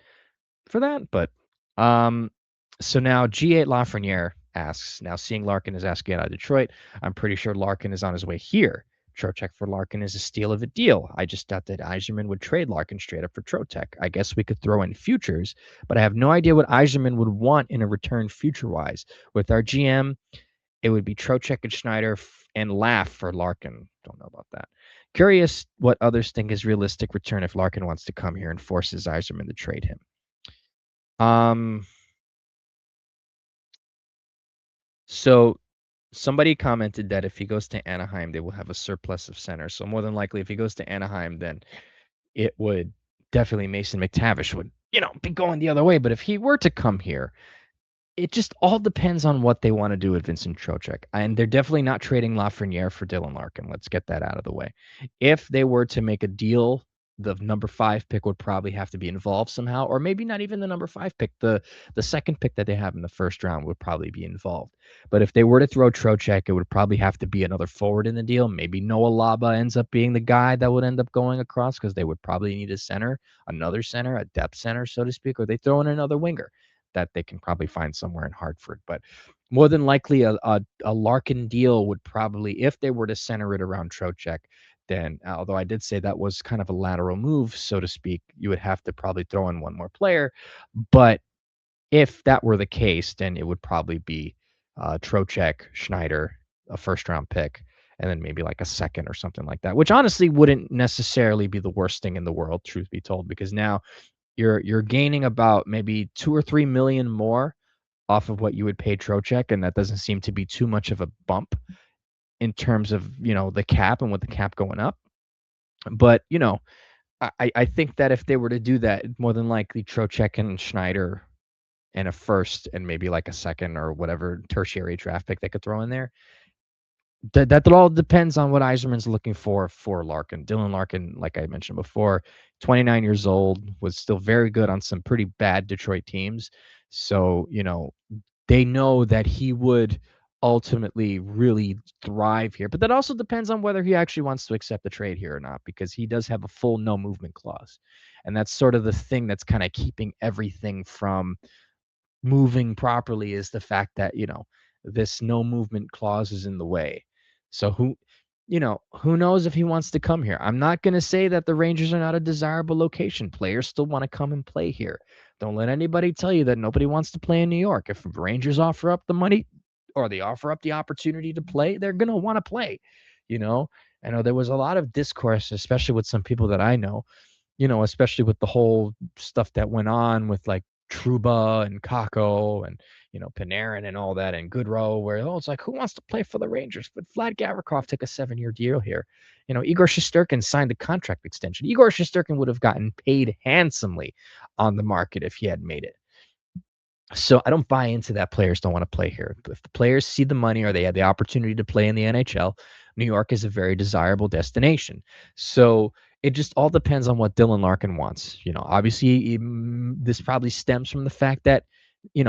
for that. But so now G8 Lafreniere asks, now seeing Larkin is asking out of Detroit, I'm pretty sure Larkin is on his way here. Trocheck for Larkin is a steal of a deal. I just thought that Yzerman would trade Larkin straight up for Trocheck. I guess we could throw in futures, but I have no idea what Yzerman would want in a return future-wise. With our GM, it would be Trocheck and Schneider and Laugh for Larkin. Don't know about that. Curious what others think is realistic return if Larkin wants to come here and forces Yzerman to trade him. So somebody commented that if he goes to Anaheim, they will have a surplus of center. So more than likely, if he goes to Anaheim, then it would definitely Mason McTavish would, be going the other way. But if he were to come here, it just all depends on what they want to do with Vincent Trocheck. And they're definitely not trading Lafreniere for Dylan Larkin. Let's get that out of the way. If they were to make a deal, the number 5 pick would probably have to be involved somehow, or maybe not even the number 5 pick. The second pick that they have in the first round would probably be involved. But if they were to throw Trocheck, it would probably have to be another forward in the deal. Maybe Noah Laba ends up being the guy that would end up going across because they would probably need a center, another center, a depth center, so to speak, or they throw in another winger that they can probably find somewhere in Hartford. But more than likely, a Larkin deal would probably, if they were to center it around Trocheck, then although I did say that was kind of a lateral move, so to speak, you would have to probably throw in one more player. But if that were the case, then it would probably be Trocheck, Schneider, a first-round pick, and then maybe like a second or something like that, which honestly wouldn't necessarily be the worst thing in the world, truth be told, because now you're gaining about maybe 2 or 3 million more off of what you would pay Trocheck, and that doesn't seem to be too much of a bump in terms of the cap and with the cap going up. But I think that if they were to do that, more than likely Trocheck and Schneider and a first and maybe like a second or whatever tertiary draft pick they could throw in there. That all depends on what Yzerman's looking for Larkin. Dylan Larkin, like I mentioned before, 29 years old, was still very good on some pretty bad Detroit teams. So, they know that he would ultimately really thrive here. But that also depends on whether he actually wants to accept the trade here or not, because he does have a full no movement clause. And that's sort of the thing that's kind of keeping everything from moving properly, is the fact that, this no movement clause is in the way. So who knows if he wants to come here. I'm not going to say that the Rangers are not a desirable location. Players still want to come and play here. Don't let anybody tell you that nobody wants to play in New York. If Rangers offer up the money or they offer up the opportunity to play, they're going to want to play. You know, I know there was a lot of discourse, especially with some people that I know, especially with the whole stuff that went on with like Truba and Kako and, Panarin and all that, and Goodrow, where, it's like, who wants to play for the Rangers? But Vlad Gavrikov took a 7-year deal here. Igor Shesterkin signed a contract extension. Igor Shesterkin would have gotten paid handsomely on the market if he had made it. So I don't buy into that players don't want to play here. If the players see the money or they had the opportunity to play in the NHL, New York is a very desirable destination. So it just all depends on what Dylan Larkin wants. Obviously, this probably stems from the fact that,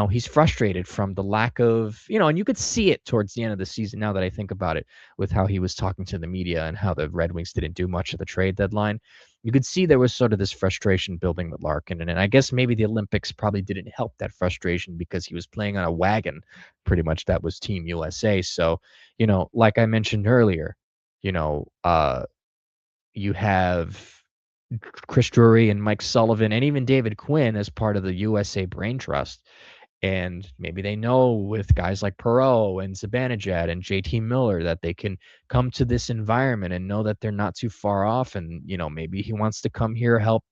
he's frustrated from the lack of, and you could see it towards the end of the season, now that I think about it, with how he was talking to the media and how the Red Wings didn't do much of the trade deadline. You could see there was sort of this frustration building with Larkin. And I guess maybe the Olympics probably didn't help that frustration, because he was playing on a wagon, pretty much, that was Team USA. So, like I mentioned earlier, you know, uh, you have Chris Drury and Mike Sullivan and even David Quinn as part of the USA Brain Trust. And maybe they know with guys like Perreault and Zibanejad and JT Miller that they can come to this environment and know that they're not too far off. And, maybe he wants to come here, help,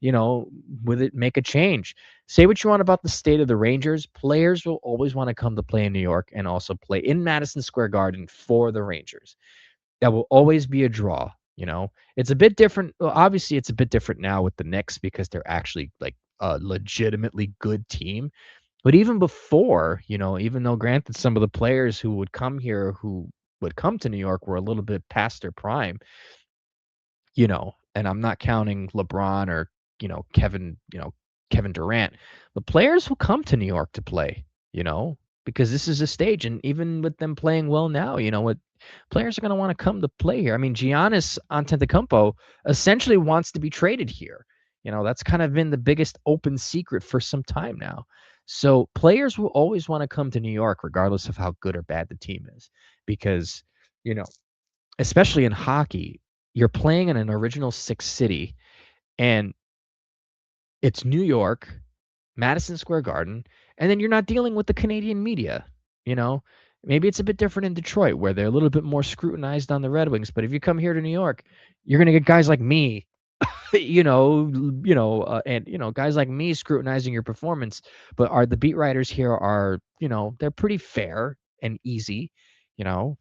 with it, make a change. Say what you want about the state of the Rangers. Players will always want to come to play in New York and also play in Madison Square Garden for the Rangers. That will always be a draw. It's a bit different. Well, obviously, it's a bit different now with the Knicks, because they're actually like a legitimately good team. But even before, even though granted some of the players who would come here, who would come to New York, were a little bit past their prime, and I'm not counting LeBron or, Kevin Durant, the players who come to New York to play, because this is a stage. And even with them playing well now, what players are going to want to come to play here. I mean, Giannis Antetokounmpo essentially wants to be traded here. That's kind of been the biggest open secret for some time now. So players will always want to come to New York, regardless of how good or bad the team is, because, you know, especially in hockey, you're playing in an original six city, and it's New York, Madison Square Garden, and then you're not dealing with the Canadian media, you know? Maybe it's a bit different in Detroit, where they're a little bit more scrutinized on the Red Wings, but if you come here to New York, you're gonna get guys like me, and guys like me scrutinizing your performance. But are the beat writers here are, they're pretty fair and easy, you know?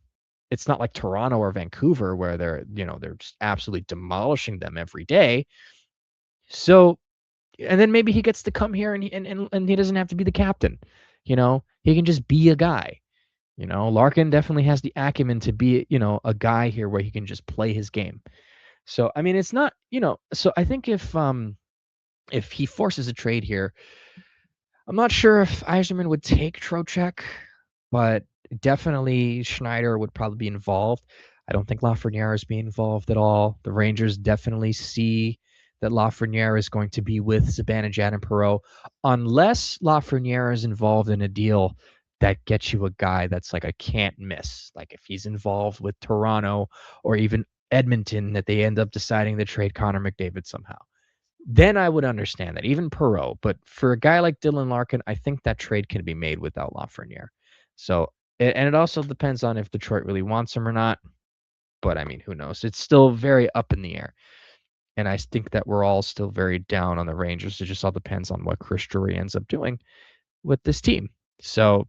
It's not like Toronto or Vancouver, where they're just absolutely demolishing them every day. So, and then maybe he gets to come here, and he doesn't have to be the captain. He can just be a guy. Larkin definitely has the acumen to be, a guy here where he can just play his game. So, I mean, it's not, so I think if he forces a trade here, I'm not sure if Yzerman would take Trocheck, but definitely Schneider would probably be involved. I don't think Lafreniere is being involved at all. The Rangers definitely see that Lafreniere is going to be with Zibanejad and Perreault, unless Lafreniere is involved in a deal that gets you a guy that's like a can't miss. Like if he's involved with Toronto or even Edmonton, that they end up deciding to trade Connor McDavid somehow. Then I would understand that, even Perreault. But for a guy like Dylan Larkin, I think that trade can be made without Lafreniere. So, and it also depends on if Detroit really wants him or not. But I mean, who knows? It's still very up in the air. And I think that we're all still very down on the Rangers. It just all depends on what Chris Drury ends up doing with this team. So,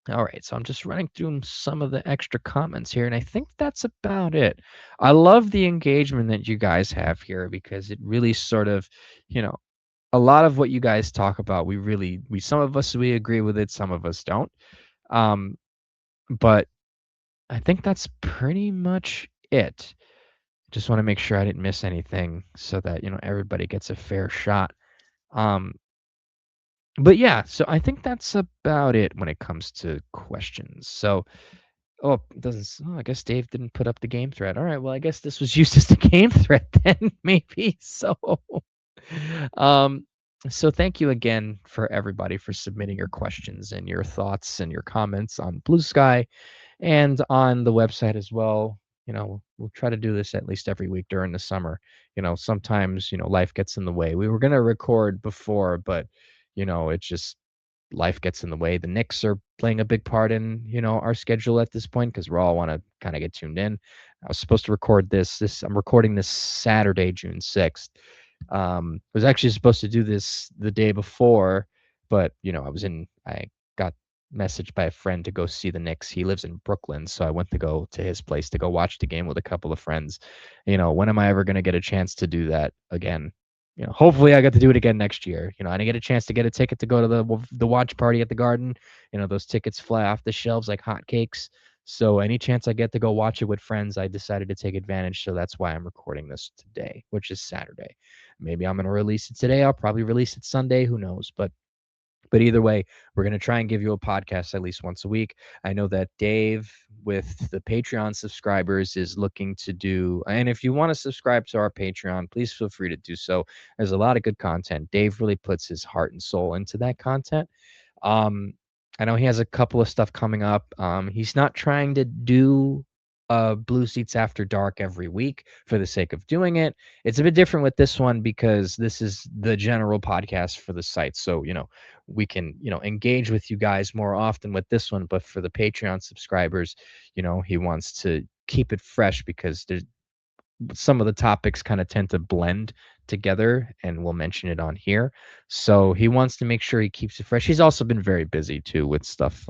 all right. So I'm just running through some of the extra comments here, and I think that's about it. I love the engagement that you guys have here, because it really sort of, you know, a lot of what you guys talk about, some of us, we agree with it, some of us don't. But I think that's pretty much it. Just want to make sure I didn't miss anything, so that, everybody gets a fair shot. Um, But yeah, so I think that's about it when it comes to questions. So, oh, it doesn't. Oh, I guess Dave didn't put up the game thread. All right, well, I guess this was used as the game thread then, maybe. Um, so thank you again for everybody for submitting your questions and your thoughts and your comments on Blue Sky and on the website as well. We'll try to do this at least every week during the summer. Sometimes, life gets in the way. We were going to record before, but, it just life gets in the way. The Knicks are playing a big part in, our schedule at this point because we all want to kind of get tuned in. I was supposed to record this. I'm recording this Saturday, June 6th. I was actually supposed to do this the day before, but I got messaged by a friend to go see the Knicks. He lives in Brooklyn, so I went to go to his place to go watch the game with a couple of friends. When am I ever going to get a chance to do that again? Hopefully I get to do it again next year. I didn't get a chance to get a ticket to go to the watch party at the Garden. Those tickets fly off the shelves like hotcakes. So any chance I get to go watch it with friends, I decided to take advantage. So that's why I'm recording this today, which is Saturday. Maybe I'm going to release it today. I'll probably release it Sunday. Who knows? But either way, we're going to try and give you a podcast at least once a week. I know that Dave, with the Patreon subscribers, is looking to do. And if you want to subscribe to our Patreon, please feel free to do so. There's a lot of good content. Dave really puts his heart and soul into that content. Um, I know he has a couple of stuff coming up. He's not trying to do Blue Seats After Dark every week for the sake of doing it. It's a bit different with this one because this is the general podcast for the site. So, we can, engage with you guys more often with this one. But for the Patreon subscribers, he wants to keep it fresh because there's some of the topics kind of tend to blend together, and we'll mention it on here. So he wants to make sure he keeps it fresh. He's also been very busy too with stuff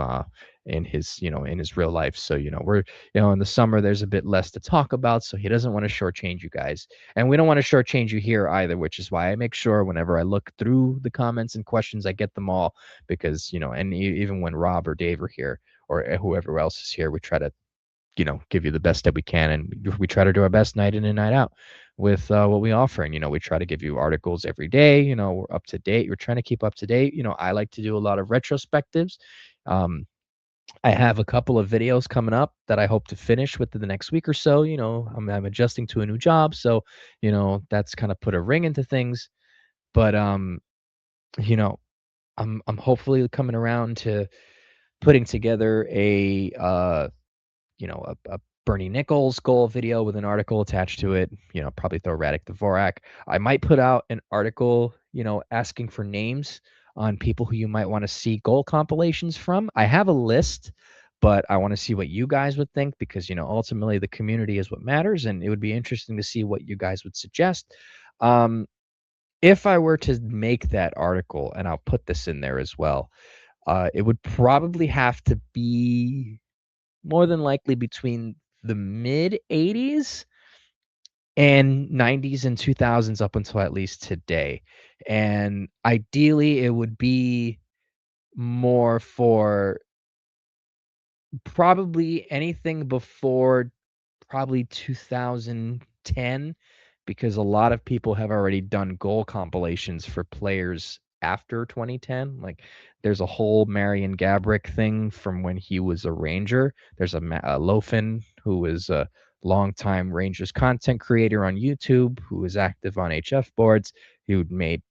in his in his real life. So we're in the summer there's a bit less to talk about, so he doesn't want to shortchange you guys, and we don't want to shortchange you here either, which is why I make sure whenever I look through the comments and questions I get them all, because and even when Rob or Dave are here or whoever else is here, we try to give you the best that we can, and we try to do our best night in and night out with what we offer. And we try to give you articles every day. We're up to date. We're trying to keep up to date. I like to do a lot of retrospectives. um, I have a couple of videos coming up that I hope to finish within the next week or so. I'm adjusting to a new job, so that's kind of put a ring into things. But you know I'm hopefully coming around to putting together a Bernie Nichols goal video with an article attached to it. Probably throw Radic Dvorak. I might put out an article, asking for names on people who you might want to see goal compilations from. I have a list, but I want to see what you guys would think because, ultimately the community is what matters, and it would be interesting to see what you guys would suggest. Um, if I were to make that article, and I'll put this in there as well, it would probably have to be more than likely between the mid 80s and 90s and 2000s up until at least today. And ideally, it would be more for probably anything before probably 2010, because a lot of people have already done goal compilations for players after 2010. Like there's a whole Marion Gabrick thing from when he was a Ranger. There's a Lofin who is a longtime Rangers content creator on YouTube who is active on HF boards, who made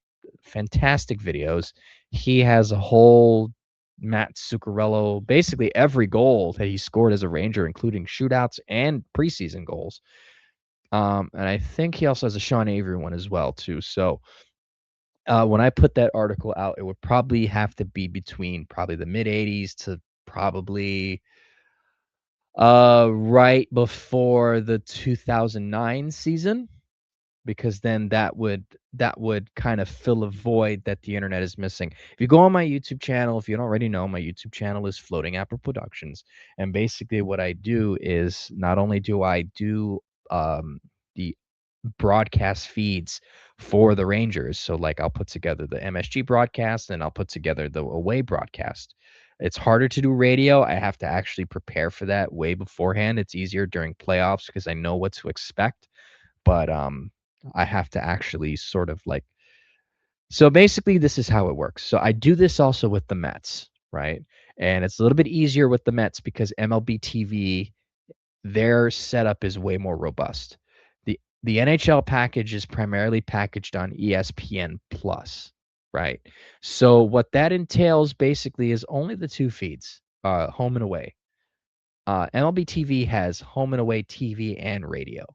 fantastic videos. He has a whole Matt Zuccarello, basically every goal that he scored as a Ranger, including shootouts and preseason goals. And I think he also has a Sean Avery one as well, too. So when I put that article out, it would probably have to be between probably the mid 80s to probably right before the 2009 season, because then that would kind of fill a void that the internet is missing. If you go on my YouTube channel, if you don't already know, my YouTube channel is Floating Apple Productions, and basically what I do is not only do I do the broadcast feeds for the Rangers, so like I'll put together the MSG broadcast and I'll put together the away broadcast. It's harder to do radio. I have to actually prepare for that way beforehand. It's easier during playoffs because I know what to expect, but I have to actually sort of like So basically, this is how it works. So I do this also with the Mets, right? And it's a little bit easier with the Mets because MLB TV, their setup is way more robust. The NHL package is primarily packaged on ESPN Plus, right? So what that entails basically is only the two feeds, home and away. MLB TV has home and away TV and radio.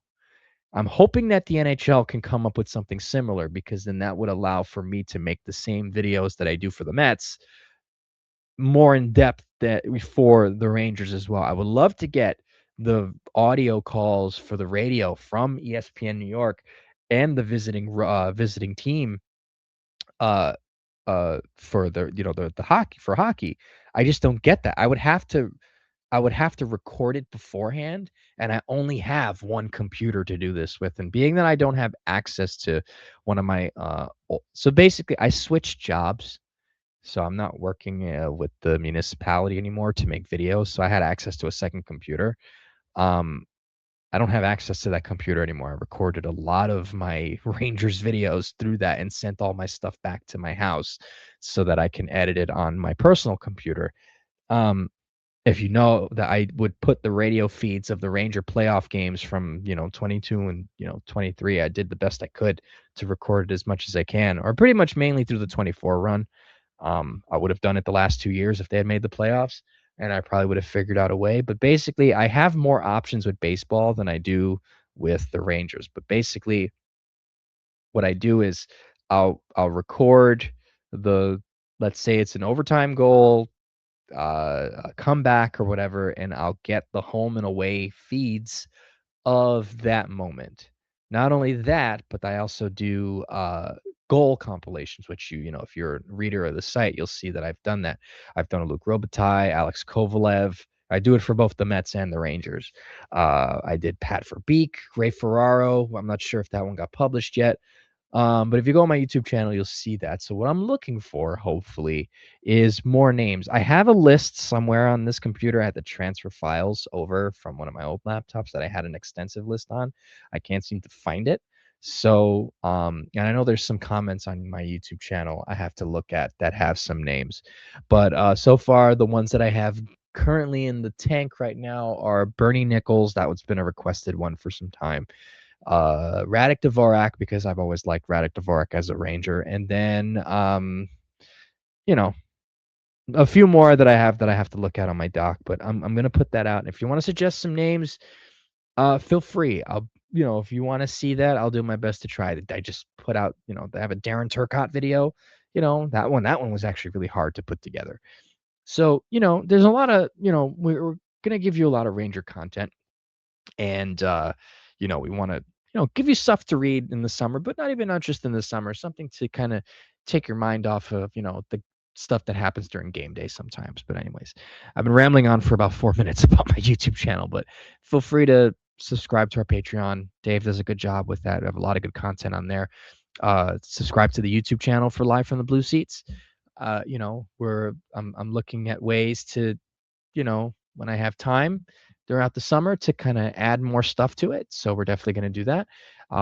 I'm hoping that the NHL can come up with something similar because then that would allow for me to make the same videos that I do for the Mets more in depth that for the Rangers as well. I would love to get the audio calls for the radio from ESPN New York and the visiting team uh for the hockey for hockey. I just don't get that. I would have to record it beforehand, and I only have one computer to do this with. And being that I don't have access to one of my so basically I switched jobs. So I'm not working with the municipality anymore to make videos. So I had access to a second computer. Um, I don't have access to that computer anymore. I recorded a lot of my Rangers videos through that and sent all my stuff back to my house so that I can edit it on my personal computer. Um, if you know that I would put the radio feeds of the Ranger playoff games from, 22 and, 23, I did the best I could to record it as much as I can, or pretty much mainly through the 24 run. I would have done it the last 2 years if they had made the playoffs, and I probably would have figured out a way. But basically, I have more options with baseball than I do with the Rangers. But basically, what I do is I'll record the let's say it's an overtime goal, a comeback or whatever, and I'll get the home and away feeds of that moment. Not only that, but I also do goal compilations, which if you're a reader of the site, you'll see that I've done that. I've done a Luke Robitaille, Alex Kovalev. I do it for both the Mets and the Rangers. I did Pat Verbeek, Ray Ferraro. I'm not sure if that one got published yet. But if you go on my YouTube channel, you'll see that. So what I'm looking for, hopefully, is more names. I have a list somewhere on this computer. I had to transfer files over from one of my old laptops that I had an extensive list on. I can't seem to find it. So, and I know there's some comments on my YouTube channel I have to look at that have some names. But so far, the ones that I have currently in the tank right now are Bernie Nichols. That one's been a requested one for some time. Radek Dvorak, because I've always liked Radek Dvorak as a Ranger, and then you know a few more that I have to look at on my doc. But I'm gonna put that out. And if you want to suggest some names, feel free. I'll if you want to see that, I'll do my best to try. I just put out they have a Darren Turcotte video. That one was actually really hard to put together. So there's a lot of we're gonna give you a lot of Ranger content. And we want to give you stuff to read in the summer, but not just in the summer, something to kind of take your mind off of the stuff that happens during game day sometimes. But anyways, I've been rambling on for about 4 minutes about my YouTube channel, but feel free to subscribe to our Patreon. Dave does a good job with that. I have a lot of good content on there. Subscribe to the YouTube channel for Live from the Blue Seats. I'm looking at ways to when I have time throughout the summer to kind of add more stuff to it. So we're definitely going to do that.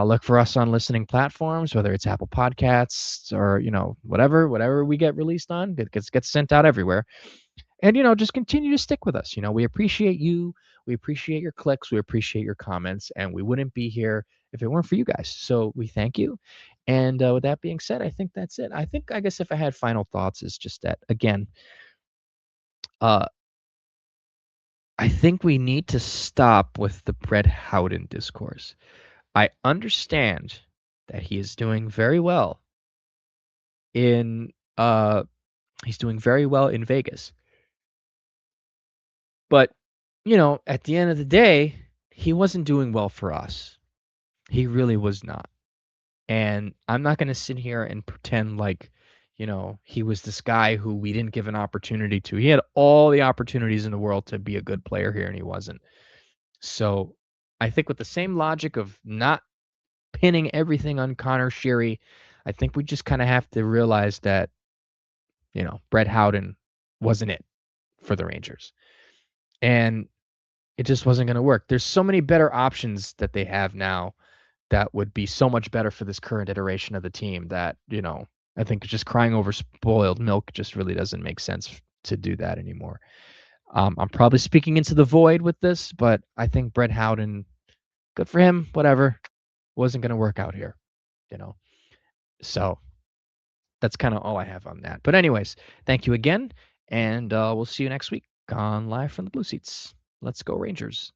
Look for us on listening platforms, whether it's Apple Podcasts or, whatever we get released on, it gets sent out everywhere. And, just continue to stick with us. We appreciate you. We appreciate your clicks. We appreciate your comments. And we wouldn't be here if it weren't for you guys. So we thank you. And with that being said, I think that's it. I guess if I had final thoughts, is just that, again, uh, I think we need to stop with the Brett Howden discourse. I understand that he is doing very well in he's doing very well in Vegas. But, at the end of the day, he wasn't doing well for us. He really was not. And I'm not going to sit here and pretend like, he was this guy who we didn't give an opportunity to. He had all the opportunities in the world to be a good player here, and he wasn't. So I think with the same logic of not pinning everything on Connor Sheary, I think we just kind of have to realize that, Brett Howden wasn't it for the Rangers. And it just wasn't going to work. There's so many better options that they have now that would be so much better for this current iteration of the team that, I think just crying over spoiled milk just really doesn't make sense to do that anymore. I'm probably speaking into the void with this, but I think Brett Howden, good for him, whatever, wasn't going to work out here, you know. So that's kind of all I have on that. But anyways, thank you again, and we'll see you next week on Live from the Blue Seats. Let's go Rangers.